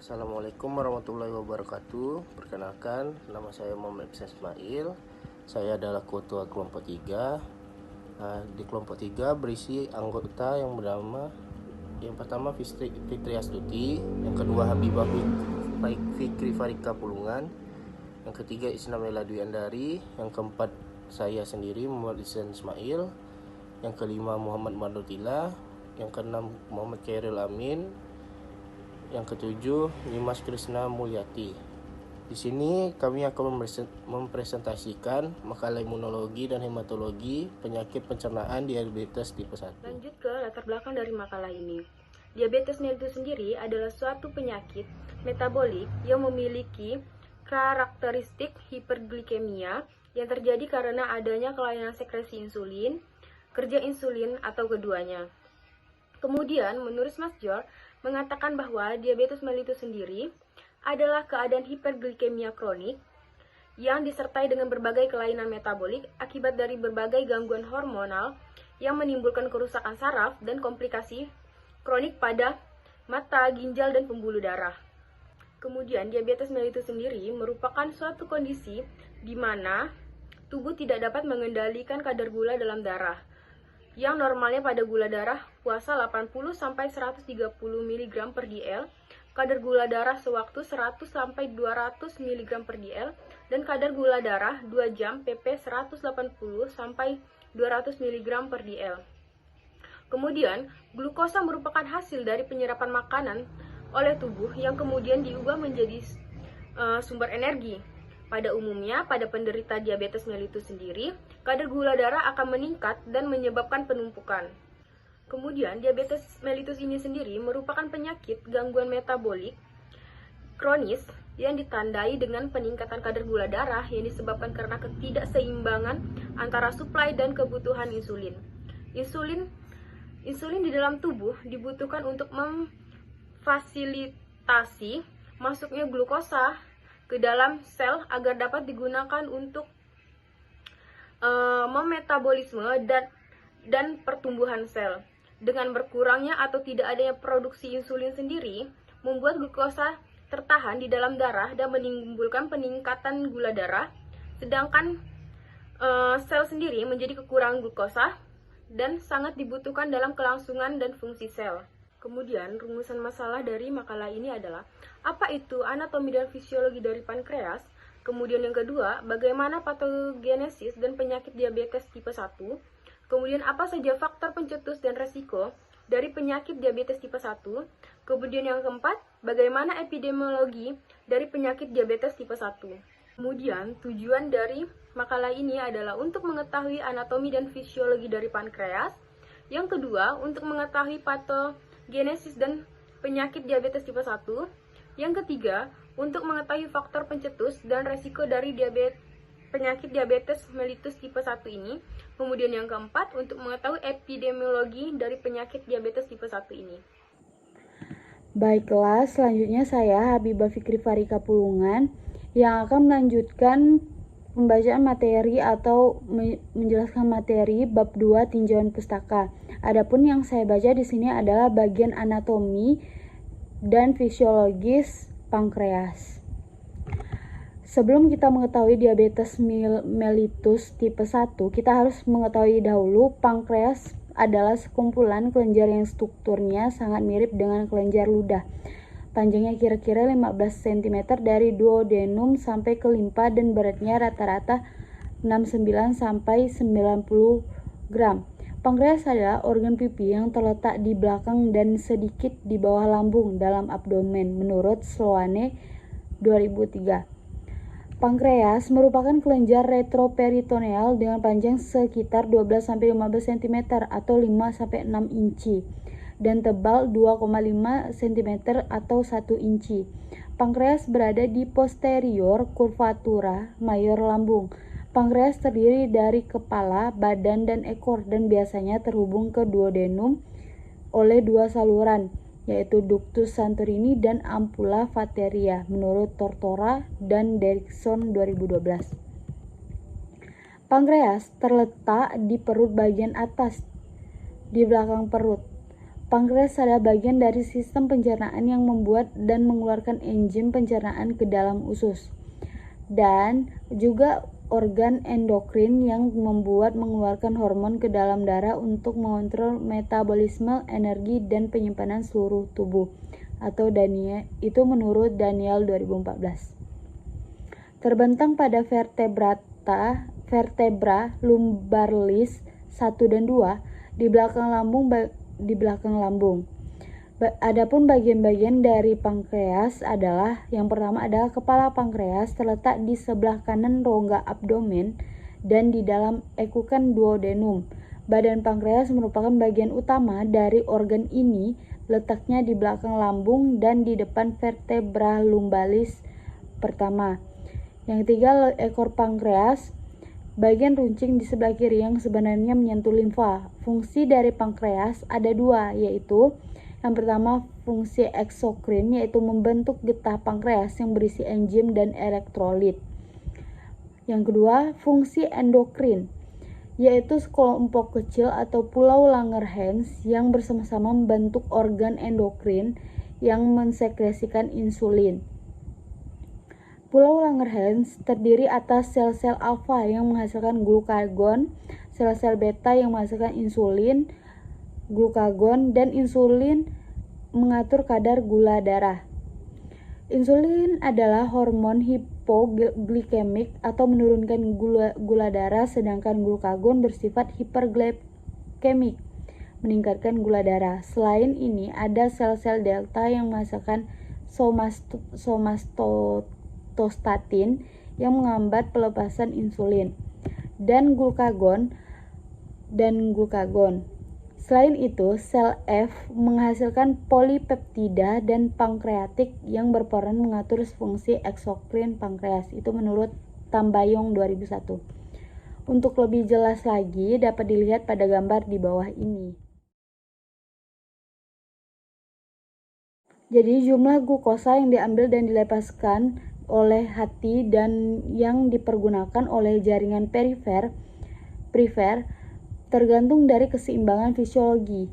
Assalamualaikum warahmatullahi wabarakatuh. Perkenalkan, nama saya Muhammad Ismail. Saya adalah ketua kelompok 3. Di kelompok 3 berisi anggota yang bernama, yang pertama Fitri Astuti, yang kedua Habibah Fikri Farika Pulungan, yang ketiga Isnamela Dwi Andari, yang keempat saya sendiri Muhammad Ismail, yang kelima Muhammad Mardotila, yang keenam Muhammad Khairil Amin, yang ketujuh Dimas Krisna Mulyati. Di sini kami akan mempresentasikan makalah imunologi dan hematologi penyakit pencernaan diabetes tipe 1. Lanjut ke latar belakang dari makalah ini. Diabetes mellitus sendiri adalah suatu penyakit metabolik yang memiliki karakteristik hiperglikemia yang terjadi karena adanya kelainan sekresi insulin, kerja insulin, atau keduanya. Kemudian, menurut Masjor, mengatakan bahwa diabetes mellitus sendiri adalah keadaan hiperglikemia kronik yang disertai dengan berbagai kelainan metabolik akibat dari berbagai gangguan hormonal yang menimbulkan kerusakan saraf dan komplikasi kronik pada mata, ginjal, dan pembuluh darah. Kemudian, diabetes mellitus sendiri merupakan suatu kondisi di mana tubuh tidak dapat mengendalikan kadar gula dalam darah, yang normalnya pada gula darah puasa 80-130 mg per dl, kadar gula darah sewaktu 100-200 mg per dl, dan kadar gula darah 2 jam pp 180-200 mg per dl. Kemudian, glukosa merupakan hasil dari penyerapan makanan oleh tubuh yang kemudian diubah menjadi sumber energi. Pada umumnya, pada penderita diabetes mellitus sendiri, kadar gula darah akan meningkat dan menyebabkan penumpukan. Kemudian, diabetes mellitus ini sendiri merupakan penyakit gangguan metabolik kronis yang ditandai dengan peningkatan kadar gula darah yang disebabkan karena ketidakseimbangan antara suplai dan kebutuhan insulin. Insulin di dalam tubuh dibutuhkan untuk memfasilitasi masuknya glukosa ke dalam sel agar dapat digunakan untuk memetabolisme dan pertumbuhan sel. Dengan berkurangnya atau tidak adanya produksi insulin sendiri, membuat glukosa tertahan di dalam darah dan menimbulkan peningkatan gula darah, sedangkan sel sendiri menjadi kekurangan glukosa dan sangat dibutuhkan dalam kelangsungan dan fungsi sel. Kemudian, rumusan masalah dari makalah ini adalah apa itu anatomi dan fisiologi dari pankreas. Kemudian yang kedua, bagaimana patogenesis dan penyakit diabetes tipe 1. Kemudian apa saja faktor pencetus dan resiko dari penyakit diabetes tipe 1. Kemudian yang keempat, bagaimana epidemiologi dari penyakit diabetes tipe 1. Kemudian tujuan dari makalah ini adalah untuk mengetahui anatomi dan fisiologi dari pankreas. Yang kedua, untuk mengetahui patogenesis dan penyakit diabetes tipe 1. Yang ketiga, untuk mengetahui faktor pencetus dan resiko dari penyakit diabetes mellitus tipe 1 ini. Kemudian yang keempat, untuk mengetahui epidemiologi dari penyakit diabetes tipe 1 ini. Baiklah, selanjutnya saya Habibah Fikri Farika Pulungan yang akan melanjutkan pembacaan materi atau menjelaskan materi bab 2 tinjauan pustaka. Adapun yang saya baca di sini adalah bagian anatomi dan fisiologis pankreas. Sebelum kita mengetahui diabetes mellitus tipe 1, kita harus mengetahui dahulu pankreas adalah sekumpulan kelenjar yang strukturnya sangat mirip dengan kelenjar ludah. Panjangnya kira-kira 15 cm dari duodenum sampai ke limpa dan beratnya rata-rata 69 sampai 90 gram. Pankreas adalah organ pipi yang terletak di belakang dan sedikit di bawah lambung dalam abdomen menurut Sloane 2003. Pankreas merupakan kelenjar retroperitoneal dengan panjang sekitar 12 sampai 15 cm atau 5 sampai 6 inci dan tebal 2,5 cm atau 1 inci. Pankreas berada di posterior curvatura mayor lambung. Pankreas terdiri dari kepala, badan, dan ekor dan biasanya terhubung ke duodenum oleh dua saluran, yaitu ductus Santorini dan ampulla vateria menurut Tortora dan Derrickson 2012. Pankreas terletak di perut bagian atas, di belakang perut. Pankreas adalah bagian dari sistem pencernaan yang membuat dan mengeluarkan enzim pencernaan ke dalam usus, dan juga organ endokrin yang mengeluarkan hormon ke dalam darah untuk mengontrol metabolisme, energi, dan penyimpanan seluruh tubuh. Atau itu menurut Daniel 2014. Terbentang pada vertebra lumbalis 1 dan 2 di belakang lambung. Adapun bagian-bagian dari pankreas adalah, yang pertama adalah kepala pankreas terletak di sebelah kanan rongga abdomen dan di dalam ekukan duodenum. Badan pankreas merupakan bagian utama dari organ ini, letaknya di belakang lambung dan di depan vertebra lumbalis pertama. Yang ketiga, ekor pankreas, bagian runcing di sebelah kiri yang sebenarnya menyentuh limfa. Fungsi dari pankreas ada dua, yaitu yang pertama fungsi eksokrin, yaitu membentuk getah pankreas yang berisi enzim dan elektrolit. Yang kedua, fungsi endokrin, yaitu sekelompok kecil atau pulau Langerhans yang bersama-sama membentuk organ endokrin yang mensekresikan insulin. Pulau Langerhans terdiri atas sel-sel alfa yang menghasilkan glukagon, sel-sel beta yang menghasilkan insulin, glukagon, dan insulin mengatur kadar gula darah. Insulin adalah hormon hipoglikemik atau menurunkan gula darah, sedangkan glukagon bersifat hiperglikemik, meningkatkan gula darah. Selain ini, ada sel-sel delta yang menghasilkan somatostatin yang menghambat pelepasan insulin dan glukagon. Selain itu, sel F menghasilkan polipeptida dan pankreatik yang berperan mengatur fungsi eksokrin pankreas. Itu menurut Tambayong 2001. Untuk lebih jelas lagi dapat dilihat pada gambar di bawah ini. Jadi jumlah glukosa yang diambil dan dilepaskan oleh hati dan yang dipergunakan oleh jaringan perifer tergantung dari keseimbangan fisiologi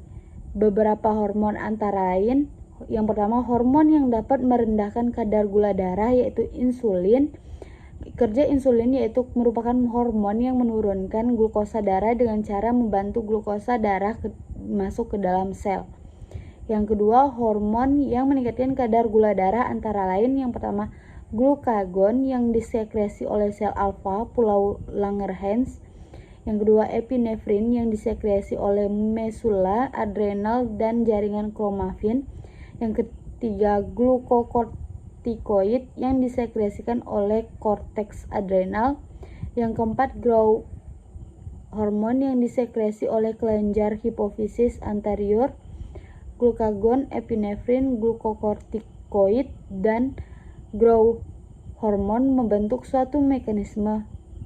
beberapa hormon, antara lain yang pertama hormon yang dapat merendahkan kadar gula darah yaitu insulin. Kerja insulin yaitu merupakan hormon yang menurunkan glukosa darah dengan cara membantu glukosa darah masuk ke dalam sel. Yang kedua, hormon yang meningkatkan kadar gula darah antara lain yang pertama glukagon yang disekresi oleh sel alfa pulau Langerhans. Yang kedua, epinefrin yang disekresi oleh mesula, adrenal, dan jaringan kromafin. Yang ketiga, glukokortikoid yang disekresikan oleh korteks adrenal. Yang keempat, growth hormon yang disekresi oleh kelenjar hipofisis anterior. Glukagon, epinefrin, glukokortikoid, dan growth hormon membentuk suatu mekanisme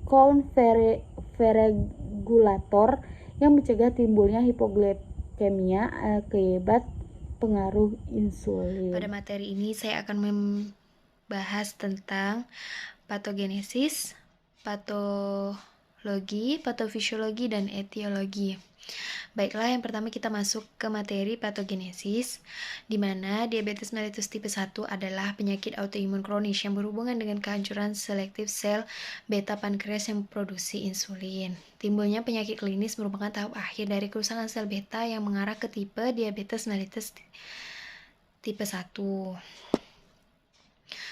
konverregulator yang mencegah timbulnya hipoglikemia akibat pengaruh insulin. Pada materi ini saya akan membahas tentang patogenesis, patologi, patofisiologi, dan etiologi. Baiklah, yang pertama kita masuk ke materi patogenesis, di mana diabetes mellitus tipe 1 adalah penyakit autoimun kronis yang berhubungan dengan kehancuran selektif sel beta pankreas yang memproduksi insulin. Timbulnya penyakit klinis merupakan tahap akhir dari kerusakan sel beta yang mengarah ke tipe diabetes mellitus tipe 1.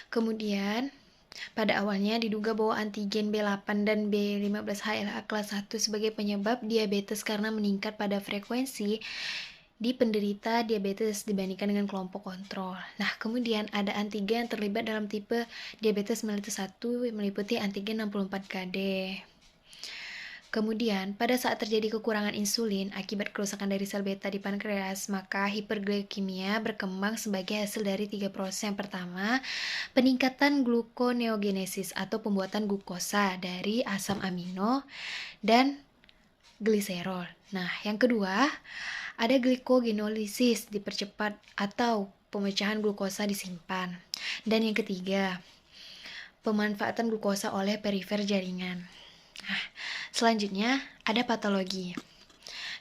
Kemudian, pada awalnya diduga bahwa antigen B8 dan B15HLA kelas 1 sebagai penyebab diabetes karena meningkat pada frekuensi di penderita diabetes dibandingkan dengan kelompok kontrol. Nah, kemudian ada antigen yang terlibat dalam tipe diabetes mellitus 1 meliputi antigen 64Kd. Kemudian, pada saat terjadi kekurangan insulin akibat kerusakan dari sel beta di pankreas, maka hiperglikemia berkembang sebagai hasil dari 3 proses. Yang pertama, peningkatan gluconeogenesis atau pembuatan glukosa dari asam amino dan gliserol. Nah, yang kedua, ada glikogenolisis dipercepat atau pemecahan glukosa disimpan. Dan yang ketiga, pemanfaatan glukosa oleh perifer jaringan. Nah, selanjutnya ada patologi.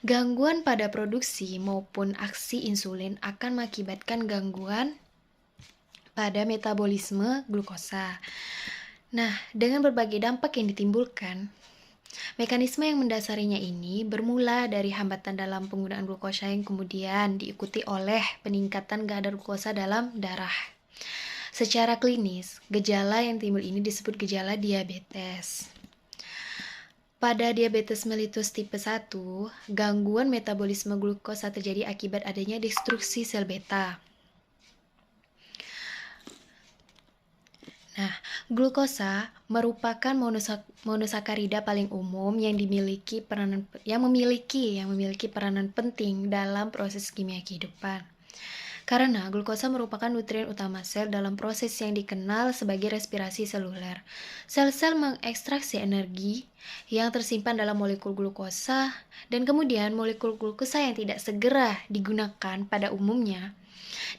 Gangguan pada produksi maupun aksi insulin akan mengakibatkan gangguan pada metabolisme glukosa. Nah, dengan berbagai dampak yang ditimbulkan, mekanisme yang mendasarinya ini bermula dari hambatan dalam penggunaan glukosa yang kemudian diikuti oleh peningkatan kadar glukosa dalam darah. Secara klinis, gejala yang timbul ini disebut gejala diabetes. Pada diabetes mellitus tipe 1, gangguan metabolisme glukosa terjadi akibat adanya destruksi sel beta. Nah, glukosa merupakan monosakarida paling umum yang memiliki peranan penting dalam proses kimia kehidupan. Karena glukosa merupakan nutrien utama sel dalam proses yang dikenal sebagai respirasi seluler. Sel-sel mengekstraksi energi yang tersimpan dalam molekul glukosa, dan kemudian molekul glukosa yang tidak segera digunakan pada umumnya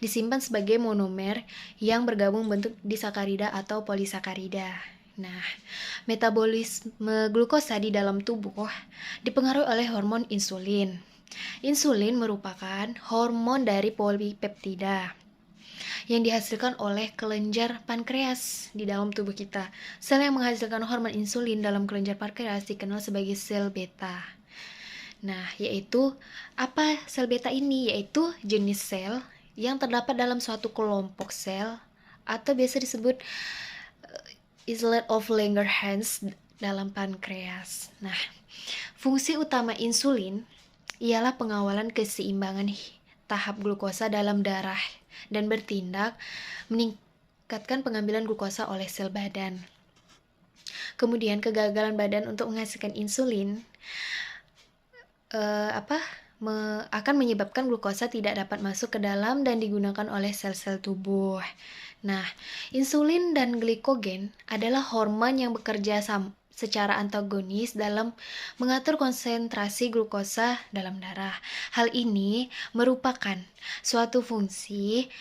disimpan sebagai monomer yang bergabung bentuk disakarida atau polisakarida. Nah, metabolisme glukosa di dalam tubuh dipengaruhi oleh hormon insulin. Insulin merupakan hormon dari polipeptida yang dihasilkan oleh kelenjar pankreas di dalam tubuh kita. Sel yang menghasilkan hormon insulin dalam kelenjar pankreas dikenal sebagai sel beta. Nah, yaitu apa sel beta ini? Yaitu jenis sel yang terdapat dalam suatu kelompok sel atau biasa disebut islet of Langerhans dalam pankreas. Nah, fungsi utama insulin ialah pengawalan keseimbangan tahap glukosa dalam darah dan bertindak meningkatkan pengambilan glukosa oleh sel badan. Kemudian kegagalan badan untuk menghasilkan insulin akan menyebabkan glukosa tidak dapat masuk ke dalam dan digunakan oleh sel-sel tubuh. Nah, insulin dan glikogen adalah hormon yang bekerja secara antagonis dalam mengatur konsentrasi glukosa dalam darah. Hal ini merupakan suatu fungsi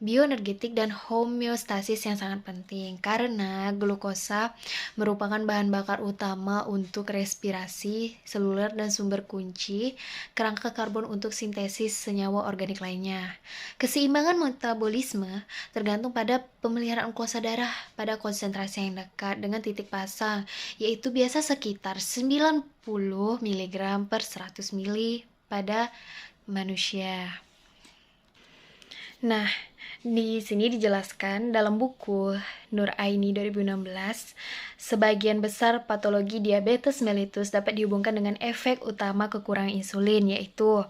bioenergetik dan homeostasis yang sangat penting karena glukosa merupakan bahan bakar utama untuk respirasi seluler dan sumber kunci kerangka karbon untuk sintesis senyawa organik lainnya. Keseimbangan metabolisme tergantung pada pemeliharaan glukosa darah pada konsentrasi yang dekat dengan titik pasang, yaitu biasa sekitar 90 mg per 100 ml pada manusia. Nah, di sini dijelaskan dalam buku Nur Aini 2016, sebagian besar patologi diabetes mellitus dapat dihubungkan dengan efek utama kekurangan insulin, yaitu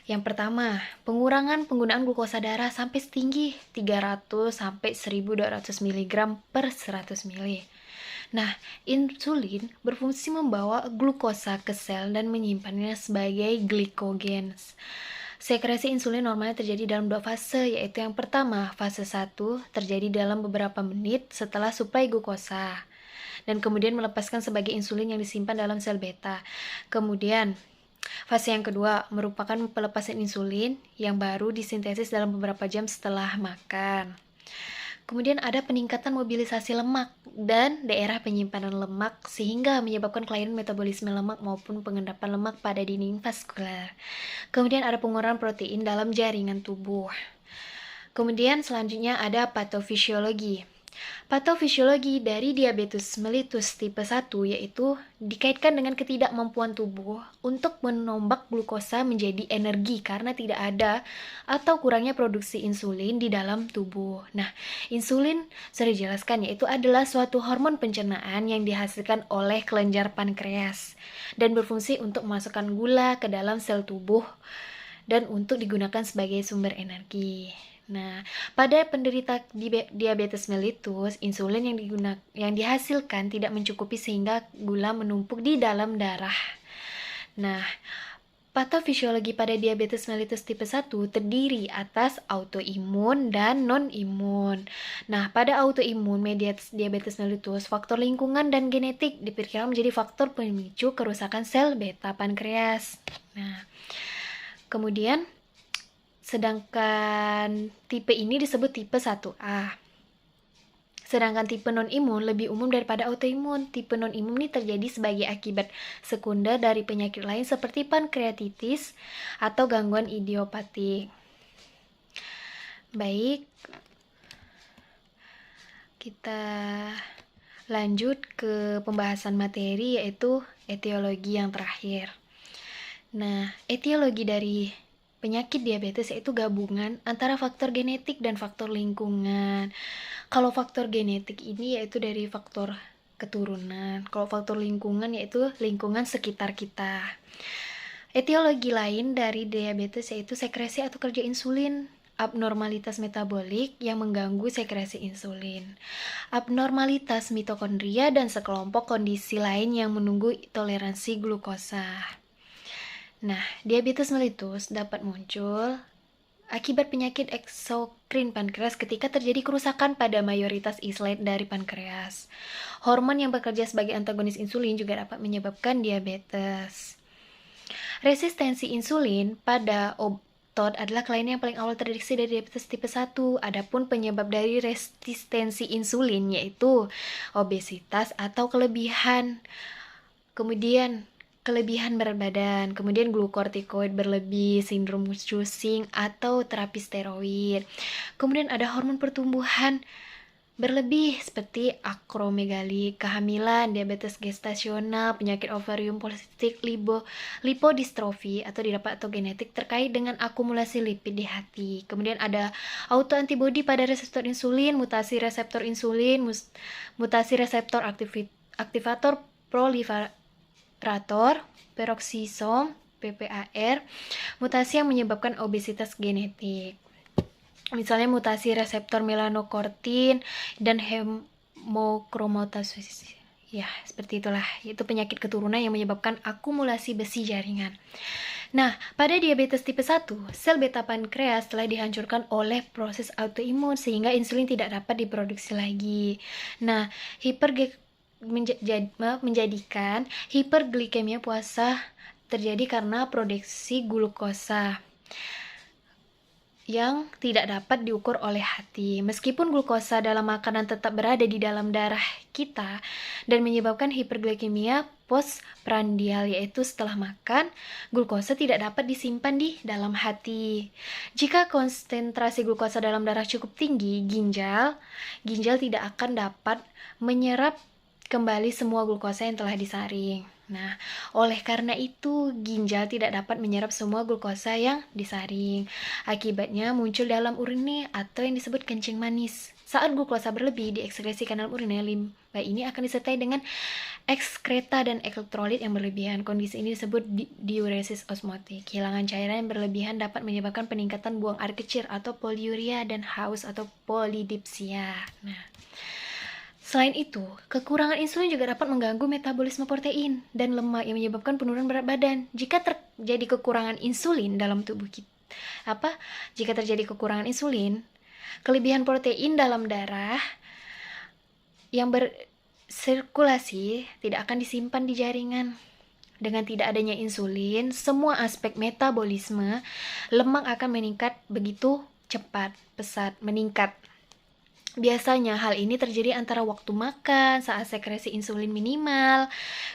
yang pertama, pengurangan penggunaan glukosa darah sampai setinggi 300 sampai 1200 mg per 100 ml. Nah, insulin berfungsi membawa glukosa ke sel dan menyimpannya sebagai glikogen. Sekresi insulin normalnya terjadi dalam 2 fase, yaitu yang pertama, fase 1 terjadi dalam beberapa menit setelah suplai glukosa, dan kemudian melepaskan sebagai insulin yang disimpan dalam sel beta. Kemudian, fase yang kedua merupakan pelepasan insulin yang baru disintesis dalam beberapa jam setelah makan. Kemudian ada peningkatan mobilisasi lemak dan daerah penyimpanan lemak sehingga menyebabkan kelainan metabolisme lemak maupun pengendapan lemak pada dinding vaskular. Kemudian ada pengurangan protein dalam jaringan tubuh. Kemudian selanjutnya ada patofisiologi. Patofisiologi dari diabetes mellitus tipe 1 yaitu dikaitkan dengan ketidakmampuan tubuh untuk menombak glukosa menjadi energi karena tidak ada atau kurangnya produksi insulin di dalam tubuh. Nah, insulin sudah dijelaskan yaitu adalah suatu hormon pencernaan yang dihasilkan oleh kelenjar pankreas dan berfungsi untuk memasukkan gula ke dalam sel tubuh dan untuk digunakan sebagai sumber energi. Nah, pada penderita diabetes mellitus, insulin yang dihasilkan tidak mencukupi sehingga gula menumpuk di dalam darah. Nah, patofisiologi pada diabetes mellitus tipe 1 terdiri atas autoimun dan non-imun. Nah, pada autoimun mediated diabetes mellitus, faktor lingkungan dan genetik diperkirakan menjadi faktor pemicu kerusakan sel beta pankreas. Nah, kemudian sedangkan tipe ini disebut tipe 1A. Sedangkan tipe non-imun lebih umum daripada autoimun. Tipe non-imun ini terjadi sebagai akibat sekunder dari penyakit lain seperti pankreatitis atau gangguan idiopatik. Baik, kita lanjut ke pembahasan materi, yaitu etiologi yang terakhir. Nah, etiologi dari penyakit diabetes yaitu gabungan antara faktor genetik dan faktor lingkungan. Kalau faktor genetik ini yaitu dari faktor keturunan. Kalau faktor lingkungan yaitu lingkungan sekitar kita. Etiologi lain dari diabetes yaitu sekresi atau kerja insulin, abnormalitas metabolik yang mengganggu sekresi insulin, abnormalitas mitokondria, dan sekelompok kondisi lain yang menunggu toleransi glukosa. Nah, diabetes mellitus dapat muncul akibat penyakit eksokrin pankreas ketika terjadi kerusakan pada mayoritas islet dari pankreas. Hormon yang bekerja sebagai antagonis insulin juga dapat menyebabkan diabetes. Resistensi insulin pada otot adalah kelainan yang paling awal terdeteksi dari diabetes tipe 1. Adapun penyebab dari resistensi insulin yaitu obesitas atau kelebihan. Kemudian kelebihan berat badan, kemudian glukortikoid berlebih, sindrom Cushing atau terapi steroid. Kemudian ada hormon pertumbuhan berlebih seperti akromegali, kehamilan, diabetes gestasional, penyakit ovarium policistik, lipodistrofi atau didapat atau genetik terkait dengan akumulasi lipid di hati. Kemudian ada autoantibodi pada reseptor insulin, mutasi reseptor insulin, mutasi reseptor aktivator proliferator, peroksisom, PPAR, mutasi yang menyebabkan obesitas genetik. Misalnya mutasi reseptor melanokortin dan hemochromatosis. Ya, seperti itulah. Itu penyakit keturunan yang menyebabkan akumulasi besi jaringan. Nah, pada diabetes tipe 1, sel beta pankreas telah dihancurkan oleh proses autoimun sehingga insulin tidak dapat diproduksi lagi. Nah, menjadikan hiperglikemia puasa terjadi karena produksi glukosa yang tidak dapat diukur oleh hati. Meskipun glukosa dalam makanan tetap berada di dalam darah kita dan menyebabkan hiperglikemia postprandial, yaitu setelah makan, glukosa tidak dapat disimpan di dalam hati. Jika konsentrasi glukosa dalam darah cukup tinggi, ginjal tidak akan dapat menyerap kembali semua glukosa yang telah disaring. Nah, oleh karena itu, ginjal tidak dapat menyerap semua glukosa yang disaring. Akibatnya muncul dalam urine atau yang disebut kencing manis. Saat glukosa berlebih diekskresi ke dalam urine, limbah ini akan disertai dengan ekskreta dan elektrolit yang berlebihan. Kondisi ini disebut diuresis osmotik. Kehilangan cairan yang berlebihan dapat menyebabkan peningkatan buang air kecil atau poliuria dan haus atau polidipsia. Nah, selain itu, kekurangan insulin juga dapat mengganggu metabolisme protein dan lemak yang menyebabkan penurunan berat badan. Jika terjadi kekurangan insulin dalam tubuh kita, jika terjadi kekurangan insulin, kelebihan protein dalam darah yang bersirkulasi tidak akan disimpan di jaringan. Dengan tidak adanya insulin, semua aspek metabolisme lemak akan meningkat begitu cepat, pesat meningkat. Biasanya hal ini terjadi antara waktu makan, saat sekresi insulin minimal,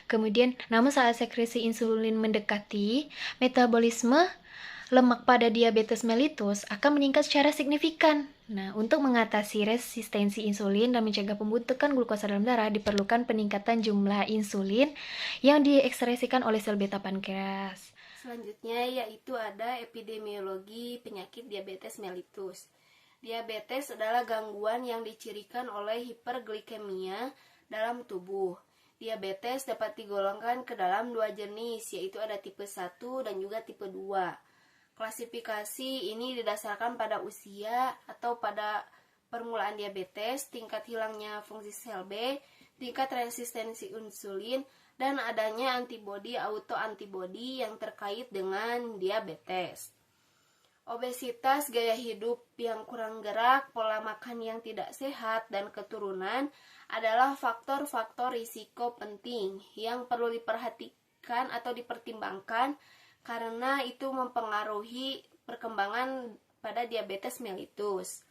kemudian namun saat sekresi insulin mendekati, metabolisme lemak pada diabetes mellitus akan meningkat secara signifikan. Nah, untuk mengatasi resistensi insulin dan mencegah pembentukan glukosa dalam darah, diperlukan peningkatan jumlah insulin yang diekspresikan oleh sel beta pankreas. Selanjutnya yaitu ada epidemiologi penyakit diabetes mellitus. Diabetes adalah gangguan yang dicirikan oleh hiperglikemia dalam tubuh. Diabetes dapat digolongkan ke dalam dua jenis, yaitu ada tipe 1 dan juga tipe 2. Klasifikasi ini didasarkan pada usia atau pada permulaan diabetes, tingkat hilangnya fungsi sel B, tingkat resistensi insulin, dan adanya autoantibodi yang terkait dengan diabetes. Obesitas, gaya hidup yang kurang gerak, pola makan yang tidak sehat, dan keturunan adalah faktor-faktor risiko penting yang perlu diperhatikan atau dipertimbangkan karena itu mempengaruhi perkembangan pada diabetes mellitus.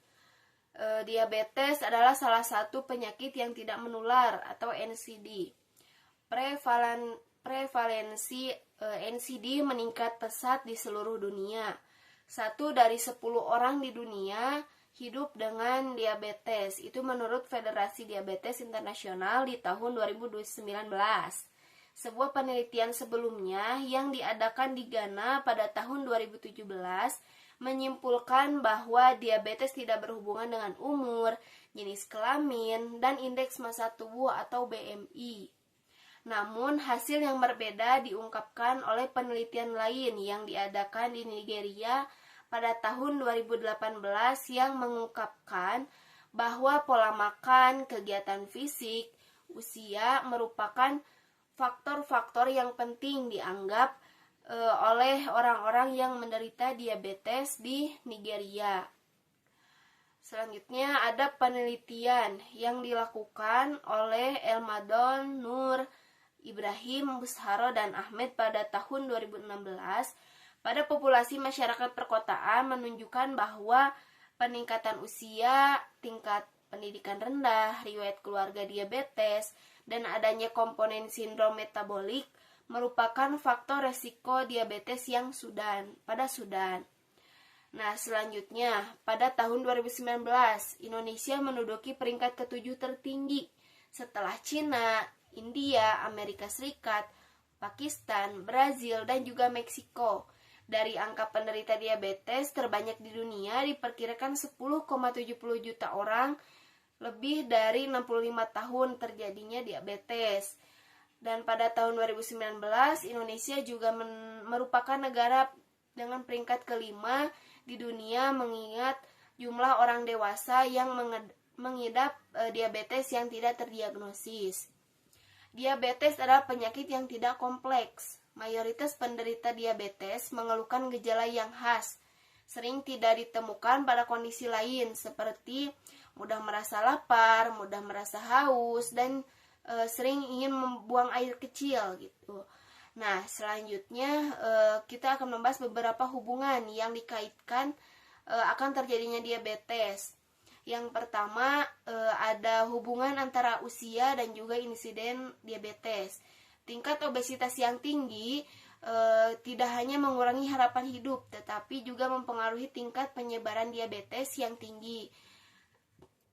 Diabetes adalah salah satu penyakit yang tidak menular atau NCD. Prevalensi NCD meningkat pesat di seluruh dunia. 1 dari 10 orang di dunia hidup dengan diabetes. Itu menurut Federasi Diabetes Internasional di tahun 2019. Sebuah penelitian sebelumnya yang diadakan di Ghana pada tahun 2017 menyimpulkan bahwa diabetes tidak berhubungan dengan umur, jenis kelamin, dan indeks massa tubuh atau BMI. Namun, hasil yang berbeda diungkapkan oleh penelitian lain yang diadakan di Nigeria pada tahun 2018 yang mengungkapkan bahwa pola makan, kegiatan fisik, usia merupakan faktor-faktor yang penting dianggap oleh orang-orang yang menderita diabetes di Nigeria. Selanjutnya ada penelitian yang dilakukan oleh Elmadon, Nur, Ibrahim, Busharo, dan Ahmed pada tahun 2016 pada populasi masyarakat perkotaan menunjukkan bahwa peningkatan usia, tingkat pendidikan rendah, riwayat keluarga diabetes, dan adanya komponen sindrom metabolik merupakan faktor resiko diabetes yang pada Sudan. Nah, selanjutnya, pada tahun 2019, Indonesia menduduki peringkat ke-7 tertinggi setelah Cina, India, Amerika Serikat, Pakistan, Brazil, dan juga Meksiko. Dari angka penderita diabetes terbanyak di dunia diperkirakan 10,70 juta orang, lebih dari 65 tahun terjadinya diabetes. Dan pada tahun 2019, Indonesia juga merupakan negara dengan peringkat ke-5 di dunia mengingat jumlah orang dewasa yang mengidap diabetes yang tidak terdiagnosis. Diabetes adalah penyakit yang tidak kompleks. Mayoritas penderita diabetes mengeluhkan gejala yang khas, sering tidak ditemukan pada kondisi lain seperti mudah merasa lapar, mudah merasa haus, dan sering ingin membuang air kecil gitu. Nah, selanjutnya kita akan membahas beberapa hubungan yang dikaitkan akan terjadinya diabetes. Yang pertama ada hubungan antara usia dan juga insiden diabetes. Tingkat obesitas yang tinggi tidak hanya mengurangi harapan hidup, tetapi juga mempengaruhi tingkat penyebaran diabetes yang tinggi.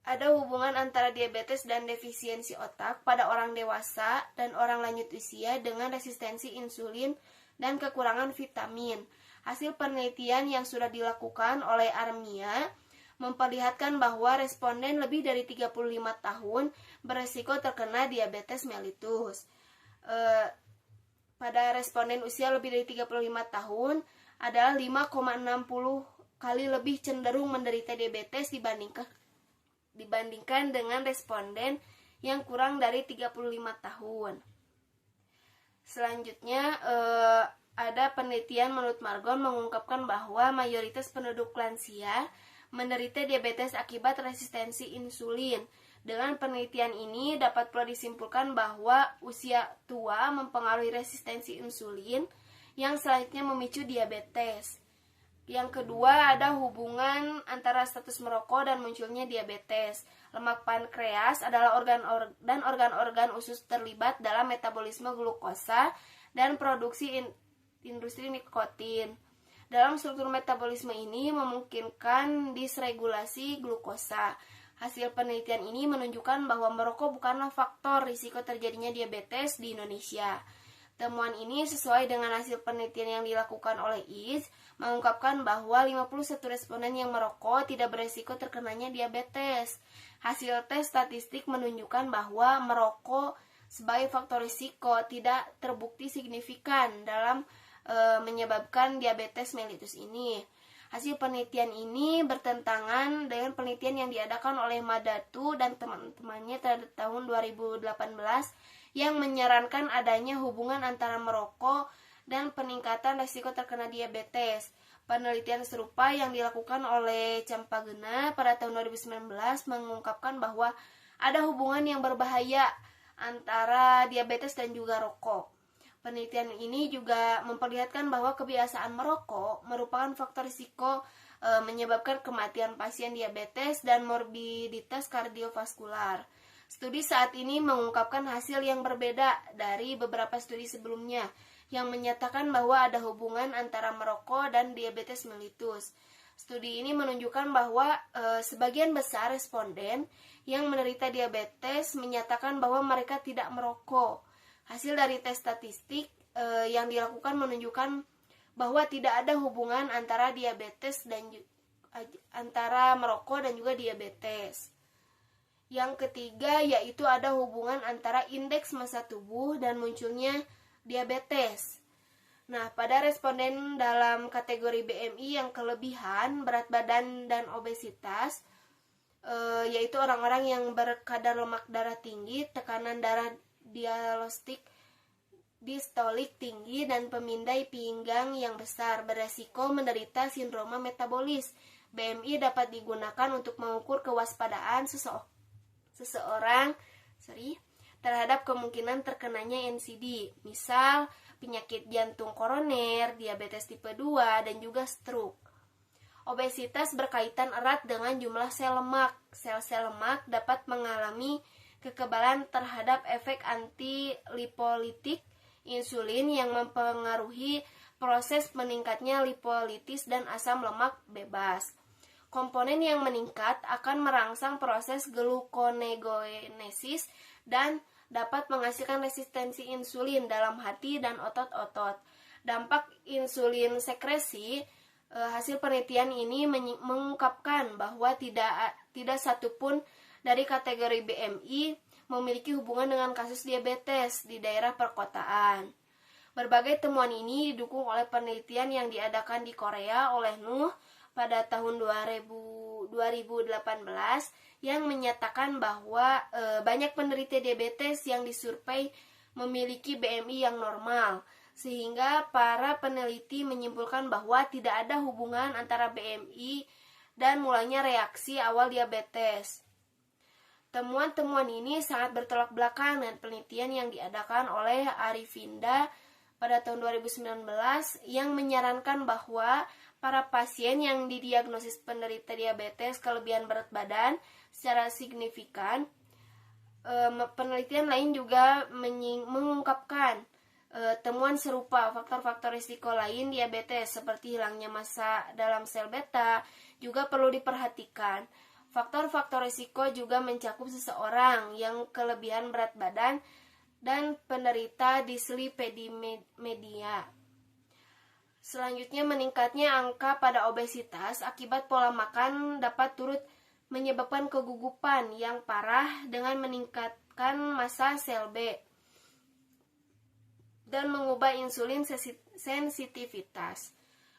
Ada hubungan antara diabetes dan defisiensi otak pada orang dewasa dan orang lanjut usia dengan resistensi insulin dan kekurangan vitamin. Hasil penelitian yang sudah dilakukan oleh Armia memperlihatkan bahwa responden lebih dari 35 tahun beresiko terkena diabetes mellitus. Pada responden usia lebih dari 35 tahun adalah 5,60 kali lebih cenderung menderita diabetes dibandingkan dengan responden yang kurang dari 35 tahun. Selanjutnya ada penelitian menurut Margon mengungkapkan bahwa mayoritas penduduk lansia menderita diabetes akibat resistensi insulin. Dengan penelitian ini dapat pula disimpulkan bahwa usia tua mempengaruhi resistensi insulin yang selanjutnya memicu diabetes. Yang kedua ada hubungan antara status merokok dan munculnya diabetes. Lemak pankreas adalah organ-organ usus terlibat dalam metabolisme glukosa dan produksi industri nikotin. Dalam struktur metabolisme ini memungkinkan disregulasi glukosa. Hasil penelitian ini menunjukkan bahwa merokok bukanlah faktor risiko terjadinya diabetes di Indonesia. Temuan ini sesuai dengan hasil penelitian yang dilakukan oleh IS, mengungkapkan bahwa 51 responden yang merokok tidak beresiko terkenanya diabetes. Hasil tes statistik menunjukkan bahwa merokok sebagai faktor risiko tidak terbukti signifikan dalam menyebabkan diabetes mellitus ini. Hasil penelitian ini bertentangan dengan penelitian yang diadakan oleh Madatu dan teman-temannya pada tahun 2018 yang menyarankan adanya hubungan antara merokok dan peningkatan risiko terkena diabetes. Penelitian serupa yang dilakukan oleh Campagena pada tahun 2019 mengungkapkan bahwa ada hubungan yang berbahaya antara diabetes dan juga rokok. Penelitian ini juga memperlihatkan bahwa kebiasaan merokok merupakan faktor risiko menyebabkan kematian pasien diabetes dan morbiditas kardiovaskular. Studi saat ini mengungkapkan hasil yang berbeda dari beberapa studi sebelumnya yang menyatakan bahwa ada hubungan antara merokok dan diabetes mellitus. Studi ini menunjukkan bahwa sebagian besar responden yang menderita diabetes menyatakan bahwa mereka tidak merokok. Hasil dari tes statistik yang dilakukan menunjukkan bahwa tidak ada hubungan antara diabetes dan antara merokok dan juga diabetes. Yang ketiga yaitu ada hubungan antara indeks massa tubuh dan munculnya diabetes. Nah, pada responden dalam kategori BMI yang kelebihan berat badan dan obesitas, yaitu orang-orang yang berkadar lemak darah tinggi, tekanan darah distolik tinggi, dan pemindai pinggang yang besar, beresiko menderita sindroma metabolis. BMI dapat digunakan untuk mengukur kewaspadaan seseorang terhadap kemungkinan terkenanya NCD, misal penyakit jantung koroner, diabetes tipe 2, dan juga stroke. Obesitas berkaitan erat dengan jumlah sel lemak. Sel-sel lemak dapat mengalami kekebalan terhadap efek anti-lipolitik insulin yang mempengaruhi proses meningkatnya lipolitis dan asam lemak bebas. Komponen yang meningkat akan merangsang proses gluconeogenesis dan dapat menghasilkan resistensi insulin dalam hati dan otot-otot. Dampak insulin sekresi, hasil penelitian ini mengungkapkan bahwa tidak satupun dari kategori BMI memiliki hubungan dengan kasus diabetes di daerah perkotaan. Berbagai temuan ini didukung oleh penelitian yang diadakan di Korea oleh Nuh pada tahun 2018 yang menyatakan bahwa banyak penderita diabetes yang disurvei memiliki BMI yang normal, sehingga para peneliti menyimpulkan bahwa tidak ada hubungan antara BMI dan mulainya reaksi awal diabetes. Temuan-temuan ini sangat bertolak belakang dengan penelitian yang diadakan oleh Arivinda pada tahun 2019 yang menyarankan bahwa para pasien yang didiagnosis penderita diabetes kelebihan berat badan secara signifikan. Penelitian lain juga mengungkapkan temuan serupa faktor-faktor risiko lain diabetes seperti hilangnya massa dalam sel beta juga perlu diperhatikan. Faktor-faktor risiko juga mencakup seseorang yang kelebihan berat badan dan penderita dislipidemia. Selanjutnya, meningkatnya angka pada obesitas akibat pola makan dapat turut menyebabkan kegugupan yang parah dengan meningkatkan massa sel B dan mengubah insulin sensitivitas.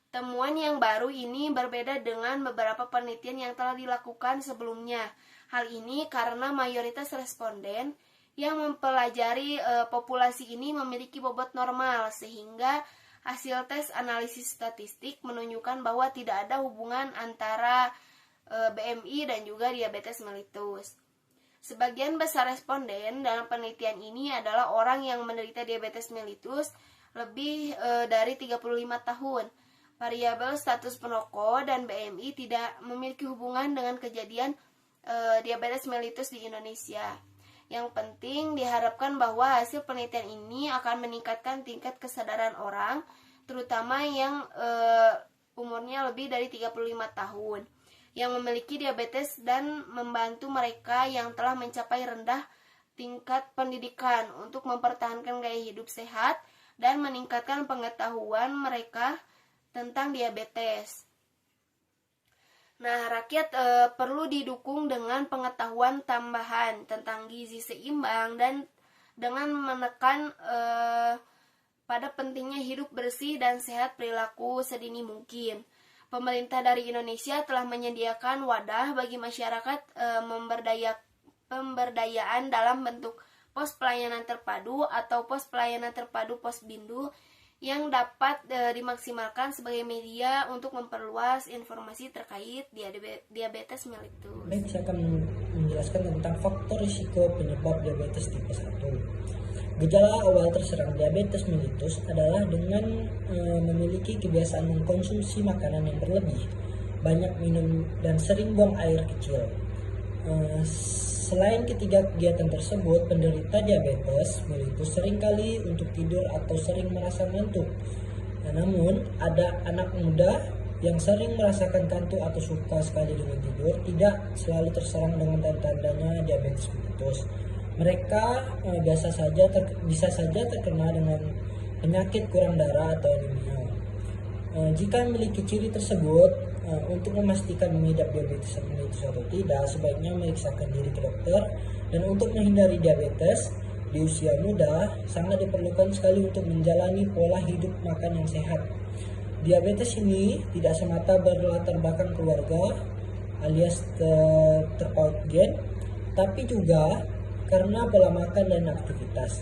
Temuan yang baru ini berbeda dengan beberapa penelitian yang telah dilakukan sebelumnya. Hal ini karena mayoritas responden yang mempelajari populasi ini memiliki bobot normal, sehingga hasil tes analisis statistik menunjukkan bahwa tidak ada hubungan antara BMI dan juga diabetes mellitus. Sebagian besar responden dalam penelitian ini adalah orang yang menderita diabetes mellitus lebih dari 35 tahun. Variabel status perokok dan BMI tidak memiliki hubungan dengan kejadian diabetes mellitus di Indonesia. Yang penting diharapkan bahwa hasil penelitian ini akan meningkatkan tingkat kesadaran orang, terutama yang umurnya lebih dari 35 tahun, yang memiliki diabetes dan membantu mereka yang telah mencapai rendah tingkat pendidikan untuk mempertahankan gaya hidup sehat dan meningkatkan pengetahuan mereka tentang diabetes. Nah, rakyat perlu didukung dengan pengetahuan tambahan tentang gizi seimbang dan dengan menekan pada pentingnya hidup bersih dan sehat perilaku sedini mungkin. Pemerintah dari Indonesia telah menyediakan wadah bagi masyarakat pemberdayaan dalam bentuk pos pelayanan terpadu atau pos pelayanan terpadu Posbindu yang dapat dimaksimalkan sebagai media untuk memperluas informasi terkait diabetes mellitus. Baik, saya akan menjelaskan tentang faktor risiko penyebab diabetes tipe 1. Gejala awal terserang diabetes mellitus adalah dengan memiliki kebiasaan mengkonsumsi makanan yang berlebih, banyak minum, dan sering buang air kecil. Selain ketiga kegiatan tersebut, penderita diabetes mellitus seringkali untuk tidur atau sering merasa ngantuk. Namun, ada anak muda yang sering merasakan kantuk atau suka sekali dengan tidur tidak selalu terserang dengan tanda-tandanya diabetes mellitus. Mereka bisa saja terkena dengan penyakit kurang darah atau anemia. Jika memiliki ciri tersebut, untuk memastikan mengidap diabetes mellitus atau tidak, sebaiknya memeriksakan diri ke dokter. Dan untuk menghindari diabetes di usia muda, sangat diperlukan sekali untuk menjalani pola hidup makan yang sehat. Diabetes ini tidak semata berlatar belakang keluarga alias terpaut gen, tapi juga karena pola makan dan aktivitas.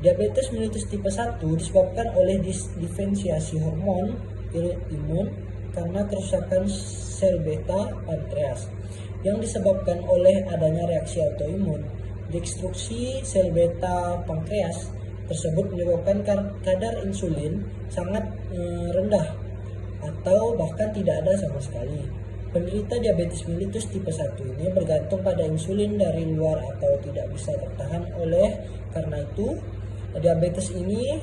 Diabetes mellitus tipe 1 disebabkan oleh diferensiasi hormon imun karena kerusakan sel beta pankreas yang disebabkan oleh adanya reaksi autoimun. Destruksi sel beta pankreas tersebut menyebabkan kadar insulin sangat rendah atau bahkan tidak ada sama sekali. Penderita diabetes mellitus tipe 1 ini bergantung pada insulin dari luar atau tidak bisa tertahan. Karena itu, diabetes ini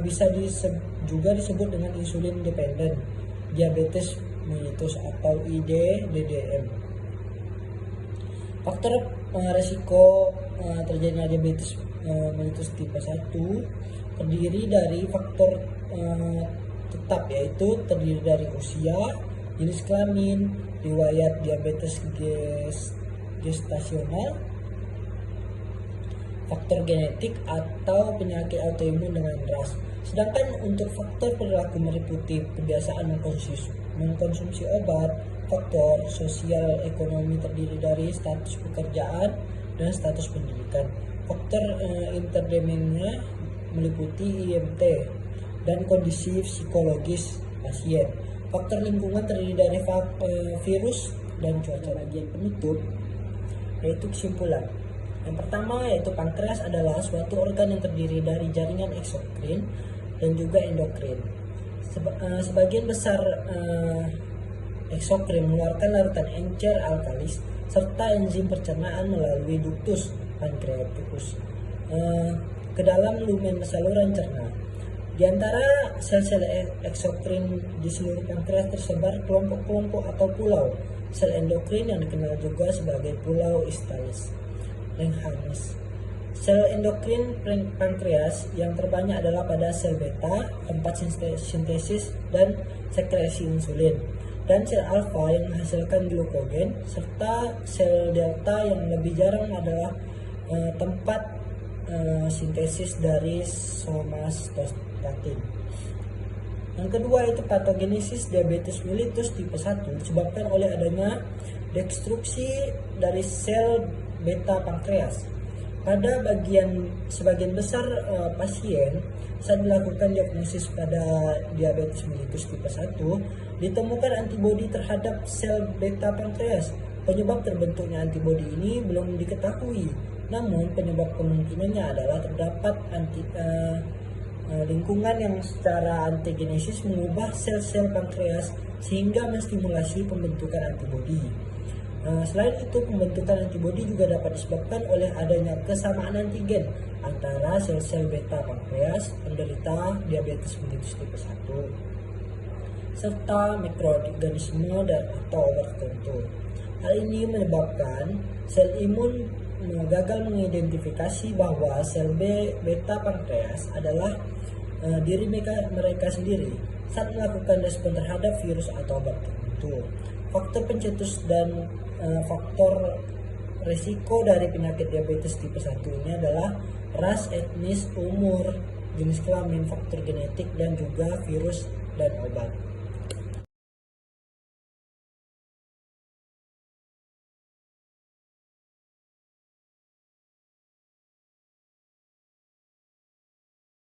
bisa juga disebut dengan insulin dependent diabetes mellitus atau IDDM. Faktor resiko terjadinya diabetes mellitus tipe 1 terdiri dari faktor tetap, yaitu terdiri dari usia, jenis kelamin, riwayat diabetes gestasional, faktor genetik atau penyakit autoimun dengan ras. Sedangkan untuk faktor perilaku meliputi kebiasaan mengkonsumsi obat, faktor sosial ekonomi terdiri dari status pekerjaan dan status pendidikan. Faktor interdemennya meliputi IMT dan kondisi psikologis pasien. Faktor lingkungan terdiri dari virus dan cuaca. Bagian penutup yaitu kesimpulan. Yang pertama yaitu pankreas adalah suatu organ yang terdiri dari jaringan eksokrin dan juga endokrin. Sebagian besar eksokrin mengeluarkan larutan encer alkalis serta enzim pencernaan melalui ductus pankreaticus ke dalam lumen saluran cerna. Di antara sel-sel eksokrin di seluruh pankreas tersebar kelompok-kelompok atau pulau sel endokrin yang dikenal juga sebagai pulau Langerhans. Sel endokrin pankreas yang terbanyak adalah pada sel beta, tempat sintesis dan sekresi insulin, dan sel alfa yang menghasilkan glukogen, serta sel delta yang lebih jarang adalah tempat sintesis dari somatostatin. Yang kedua itu patogenesis diabetes mellitus tipe 1 disebabkan oleh adanya destruksi dari sel beta pankreas. Pada sebagian besar pasien saat dilakukan diagnosis pada diabetes mellitus tipe 1 ditemukan antibodi terhadap sel beta pankreas. Penyebab terbentuknya antibodi ini belum diketahui, namun penyebab kemungkinannya adalah terdapat lingkungan yang secara antigenesis mengubah sel-sel pankreas sehingga menstimulasi pembentukan antibodi. Selain itu, pembentukan antibodi juga dapat disebabkan oleh adanya kesamaan antigen antara sel-sel beta pankreas penderita diabetes mellitus tipe 1 serta mikroorganisme atau obat tertentu. Hal ini menyebabkan sel imun gagal mengidentifikasi bahwa sel beta pankreas adalah diri mereka sendiri saat melakukan respon terhadap virus atau obat tertentu. Faktor pencetus dan faktor resiko dari penyakit diabetes tipe 1 ini adalah ras, etnis, umur, jenis kelamin, faktor genetik, dan juga virus dan obat.